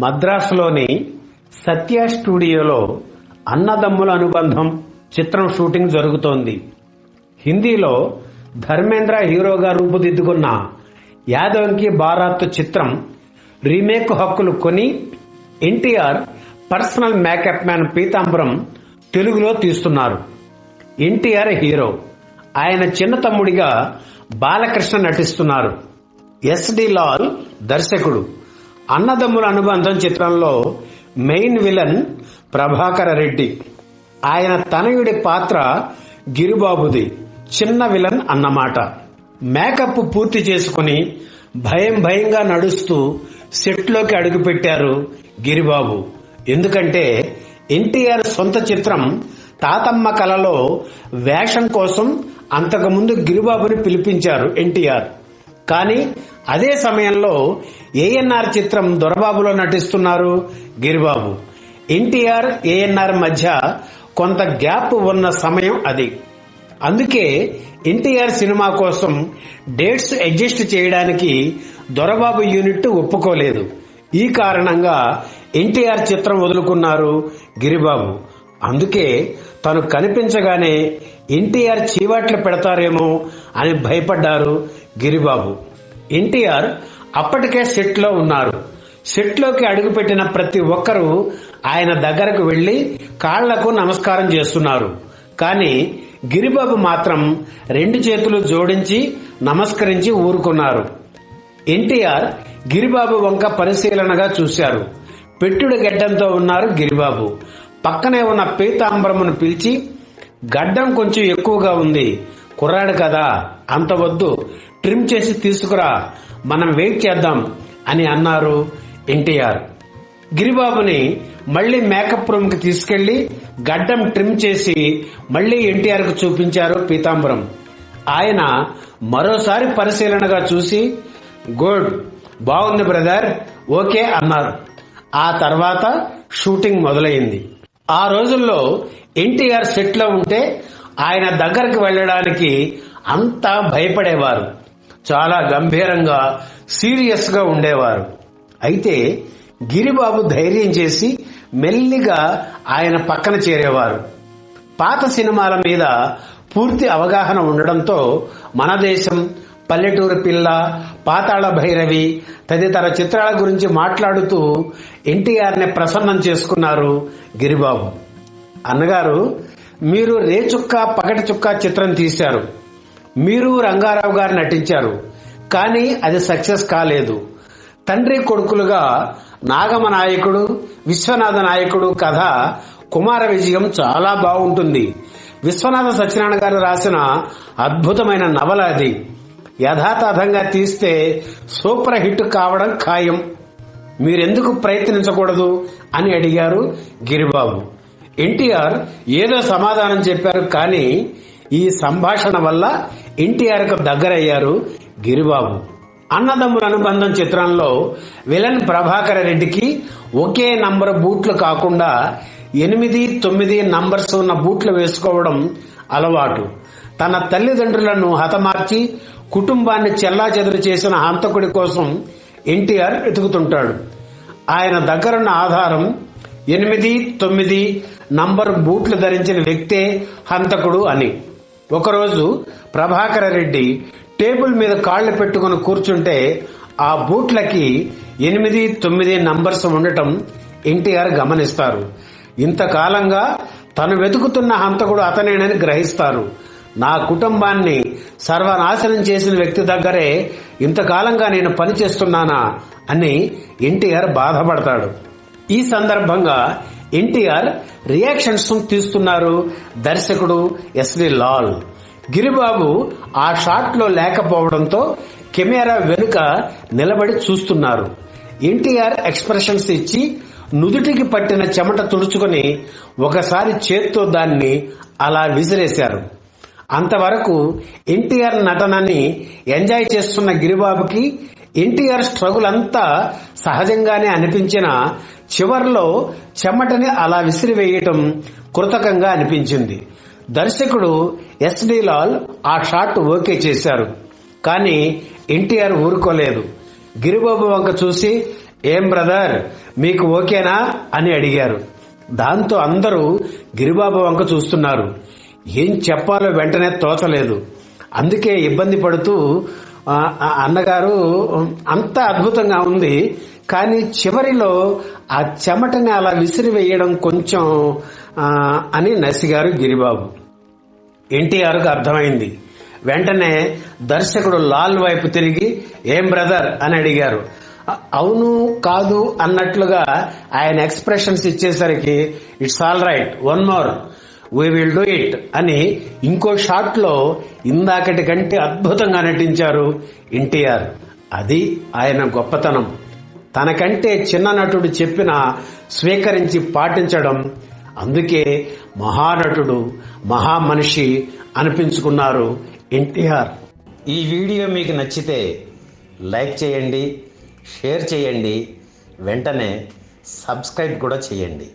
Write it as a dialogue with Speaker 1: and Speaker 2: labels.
Speaker 1: మద్రాసులోని సత్య స్టూడియోలో అన్నదమ్ముల అనుబంధం చిత్రం షూటింగ్ జరుగుతోంది. హిందీలో ధర్మేంద్ర హీరోగా రూపుదిద్దుకున్న యాదవ్కి బారాత్ చిత్రం రీమేక్ హక్కులు కొని ఎన్టీఆర్ పర్సనల్ మేకప్ మ్యాన్ పీతాంబరం తెలుగులో తీస్తున్నారు. ఎన్టీఆర్ హీరో, ఆయన చిన్న తమ్ముడిగా బాలకృష్ణ నటిస్తున్నారు. ఎస్డి లాల్ దర్శకుడు. అన్నదమ్ముల అనుబంధం చిత్రంలో మెయిన్ విలన్ ప్రభాకర రెడ్డి. ఆయన తనయుడి పాత్ర గిరిబాబుది, చిన్న విలన్ అన్నమాట. మేకప్ పూర్తి చేసుకుని భయంగా నడుస్తూ సెట్లోకి అడుగుపెట్టారు గిరిబాబు. ఎందుకంటే ఎన్టీఆర్ సొంత చిత్రం తాతమ్మ కలలో వేషం కోసం అంతకుముందు గిరిబాబుని పిలిపించారు ఎన్టీఆర్. కానీ అదే సమయంలో ఏఎన్ఆర్ చిత్రం దొరబాబులో నటిస్తున్నారు గిరిబాబు. ఎన్టీఆర్ ఏఎన్ఆర్ మధ్య కొంత గ్యాప్ ఉన్న సమయం అది. అందుకే ఎన్టీఆర్ సినిమా కోసం డేట్స్ అడ్జస్ట్ చేయడానికి దొరబాబు యూనిట్ ఒప్పుకోలేదు. ఈ కారణంగా ఎన్టీఆర్ చిత్రం వదులుకున్నారు గిరిబాబు. అందుకే తను కనిపించగానే ఎన్టీఆర్ చీవాట్లు పెడతారేమో అని భయపడ్డారు గిరిబాబు. ఎన్టీఆర్ అప్పటికే సెట్ లో ఉన్నారు. సెట్ లోకి అడుగుపెట్టిన ప్రతి ఒక్కరూ ఆయన దగ్గరకు వెళ్లి కాళ్లకు నమస్కారం చేస్తున్నారు. కానీ గిరిబాబు మాత్రం 2 చేతులు జోడించి నమస్కరించి ఊరుకున్నారు. ఎన్టీఆర్ గిరిబాబు వంక పరిశీలనగా చూశారు. పెట్టుడు గడ్డంతో ఉన్నారు గిరిబాబు. పక్కనే ఉన్న పీతాంబరమును పిలిచి, గడ్డం కొంచెం ఎక్కువగా ఉంది, కుర్రాడు కదా, అంత వద్దు, ట్రిమ్ చేసి తీసుకురా, మనం వెయిట్ చేద్దాం అని అన్నారు ఎన్టీఆర్. గిరిబాబుని మళ్లీ మేకప్ రూమ్ కి తీసుకెళ్లి గడ్డం ట్రిమ్ చేసి మళ్లీ ఎన్టీఆర్ కు చూపించారు పీతాంబరం. ఆయన మరోసారి పరిశీలనగా చూసి, గుడ్, బాగుంది బ్రదర్, ఓకే అన్నారు. ఆ తర్వాత షూటింగ్ మొదలైంది. ఆ రోజుల్లో ఎన్టీఆర్ సెట్ లో ఉంటే ఆయన దగ్గరకు వెళ్లడానికి అంతా భయపడేవారు. చాలా గంభీరంగా సీరియస్ గా ఉండేవారు. అయితే గిరిబాబు ధైర్యం చేసి మెల్లిగా ఆయన పక్కన చేరేవారు. పాత సినిమాల మీద పూర్తి అవగాహన ఉండడంతో మన దేశం, పల్లెటూరు పిల్ల, పాతాళ భైరవి తదితర చిత్రాల గురించి మాట్లాడుతూ ఎన్టీఆర్ ని ప్రసన్నం చేసుకున్నారు గిరిబాబు. అన్నగారు, మీరు రేచుక్క పగటి చుక్క చిత్రం తీశారు. మీరు రంగారావు గారు నటించారు. కానీ అది సక్సెస్ కాలేదు. తండ్రి కొడుకులుగా నాగమ నాయకుడు, విశ్వనాథ నాయకుడు కథ కుమార విజయం చాలా బాగుంటుంది. విశ్వనాథ సత్యనారాయణ గారు రాసిన అద్భుతమైన నవల అది. యథాతథంగా తీస్తే సూపర్ హిట్ కావడం ఖాయం. మీరెందుకు ప్రయత్నించకూడదు అని అడిగారు గిరిబాబు. ఎన్టీఆర్ ఏదో సమాధానం చెప్పారు. కానీ ఈ సంభాషణ వల్ల ఎన్టీఆర్ కు దగ్గరయ్యారు గిరిబాబు. అన్నదమ్ముల అనుబంధం చిత్రంలో విలన్ ప్రభాకర రెడ్డికి ఒకే నంబర్ బూట్లు కాకుండా 8, 9 నంబర్స్ ఉన్న బూట్లు వేసుకోవడం అలవాటు. తన తల్లిదండ్రులను హతమార్చి కుటుంబాన్ని చెల్లాచెదురు చేసిన హంతకుడి కోసం ఎన్టీఆర్ వెతుకుతుంటాడు. ఆయన దగ్గరున్న ఆధారం 8, 9 నంబర్ బూట్లు ధరించిన వ్యక్తే హంతకుడు అని. ఒకరోజు ప్రభాకర రెడ్డి టేబుల్ మీద కాళ్లు పెట్టుకుని కూర్చుంటే ఆ బూట్లకి 8, 9 నంబర్స్ ఉండటం ఎన్టీఆర్ గమనిస్తారు. ఇంతకాలంగా తను వెతుకుతున్న హంతకుడు అతనేనని గ్రహిస్తారు. నా కుటుంబాన్ని సర్వనాశనం చేసిన వ్యక్తి దగ్గరే ఇంతకాలంగా నేను పనిచేస్తున్నానా అని ఎన్టీఆర్ బాధపడతాడు. ఈ సందర్భంగా ఎన్టీఆర్ రియాక్షన్స్ తీస్తున్నారు దర్శకుడు ఎస్డి లాల్. గిరిబాబు ఆ షాట్ లో లేకపోవడంతో కెమెరా వెనుక నిలబడి చూస్తున్నారు. ఎన్టీఆర్ ఎక్స్ప్రెషన్స్ ఇచ్చి నుదుటికి పట్టిన చెమట తుడుచుకుని ఒకసారి చేత్తో దాన్ని అలా విసిరేశారు. అంతవరకు ఎన్టీఆర్ నటనని ఎంజాయ్ చేస్తున్న గిరిబాబుకి ఎన్టీఆర్ స్ట్రగుల్ అంతా సహజంగానే అనిపించిన చివర్లో చెమటని అలా విసిరివేయటం కృతకంగా అనిపించింది. దర్శకుడు ఎస్డి లాల్ ఆ షాట్ ఓకే చేశారు. కానీ ఎన్టీఆర్ ఊరుకోలేదు. గిరిబాబు వంక చూసి, ఏం బ్రదర్ మీకు ఓకేనా అని అడిగారు. దాంతో అందరూ గిరిబాబు వంక చూస్తున్నారు. ఏం చెప్పాలో వెంటనే తోచలేదు. అందుకే ఇబ్బంది పడుతూ అన్నగారు అంత అద్భుతంగా ఉంది, కానీ చివరిలో ఆ చెమటని అలా విసిరివేయడం కొంచెం అని నసిగారు గిరిబాబు. ఎన్టీఆర్కు అర్థమైంది. వెంటనే దర్శకుడు లాల్ వైపు తిరిగి ఏం బ్రదర్ అని అడిగారు. అవును కాదు అన్నట్లుగా ఆయన ఎక్స్ప్రెషన్స్ ఇచ్చేసరికి it's all right, one more, we will do it అని ఇంకో షాట్ లో ఇందాకటి కంటే అద్భుతంగా నటించారు ఎన్టీఆర్. అది ఆయన గొప్పతనం. తనకంటే చిన్న నటుడు చెప్పినా స్వీకరించి పాటించడం. అందుకే మహానటుడు, మహామనిషి అనిపించుకున్నారు ఎన్టీఆర్. ఈ వీడియో మీకు నచ్చితే లైక్ చేయండి, షేర్ చేయండి, వెంటనే సబ్స్క్రైబ్ కూడా చేయండి.